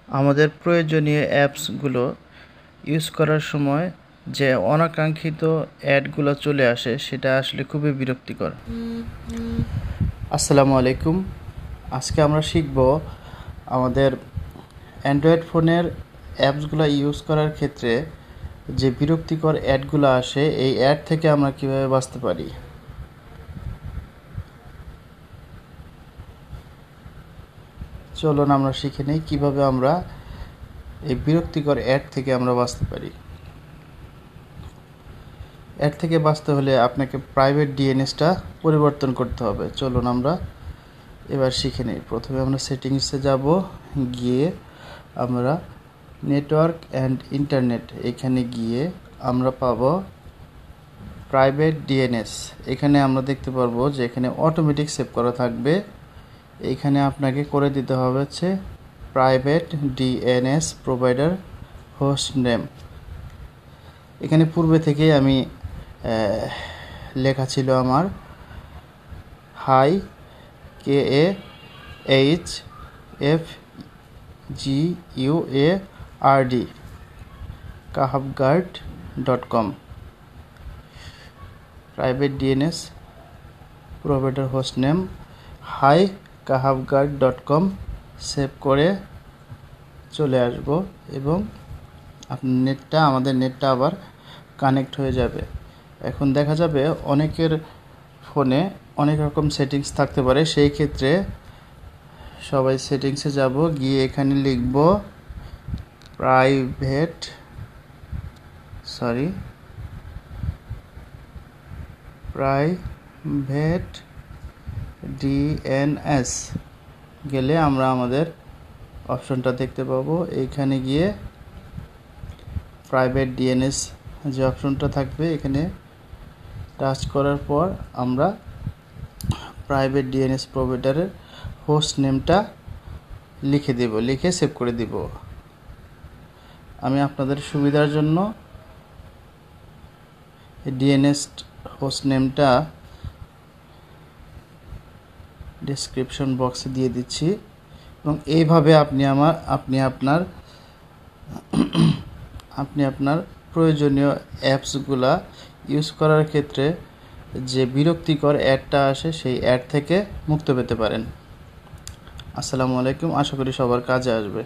আমাদের প্রয়োজনীয় অ্যাপসগুলো ইউজ করার সময় যে অনাকাঙ্ক্ষিত অ্যাডগুলো চলে আসে সেটা আসলে খুবই বিরক্তিকর। আসসালামু আলাইকুম। আজকে আমরা শিখব আমাদের অ্যান্ড্রয়েড ফোনের অ্যাপসগুলো ইউজ করার ক্ষেত্রে যে বিরক্তিকর অ্যাডগুলো আসে এই অ্যাড থেকে আমরা কিভাবে বাঁচতে পারি। চলুন আমরা শিখে নিই কীভাবে আমরা এই বিরক্তিকর অ্যাড থেকে আমরা বাঁচতে পারি। অ্যাড থেকে বাঁচতে হলে আপনাকে প্রাইভেট ডিএনএসটা পরিবর্তন করতে হবে। চলুন আমরা এবার শিখে নিই। প্রথমে আমরা সেটিংসে যাব, গিয়ে আমরা নেটওয়ার্ক অ্যান্ড ইন্টারনেট এখানে গিয়ে আমরা পাবো প্রাইভেট ডিএনএস। এখানে আমরা দেখতে পারবো যে এখানে অটোমেটিক সেভ করা থাকবে। এখানে আপনাকে করে দিতে হবে হচ্ছে private DNS provider host name. এখানে পূর্বে থেকেই আমি লেখা ছিল আমার হাই KAHFGUARD kahabgard.com private DNS provider host name হাই kahabgard.com সেভ করে চলে আসব এবং আমাদের নেটটা আবার কানেক্ট হয়ে যাবে। এখন দেখা যাবে অনেকের ফোনে অনেক রকম সেটিংস থাকতে পারে। সেই ক্ষেত্রে সবাই সেটিংসে যাব, গিয়ে এখানে লিখব প্রাইভেট ডিএনএস গেলে আমরা আমাদের অপশনটা দেখতে পাবো। এইখানে গিয়ে প্রাইভেট ডিএনএস যে অপশনটা থাকবে এখানে টাচ করার পর আমরা প্রাইভেট ডিএনএস প্রোভাইডারের হোস্ট নেমটা লিখে সেভ করে দিব। আমি আপনাদের সুবিধার জন্য ডিএনএস হোস্ট নেমটা ডেসক্রিপশন বক্সে দিয়ে দিচ্ছি এবং এইভাবে আপনি আপনার প্রয়োজনীয় অ্যাপসগুলা ইউজ করার ক্ষেত্রে যে বিরক্তিকর অ্যাডটা আসে সেই অ্যাড থেকে মুক্ত পেতে পারেন। আসসালামু আলাইকুম। আশা করি সবার কাজে আসবে।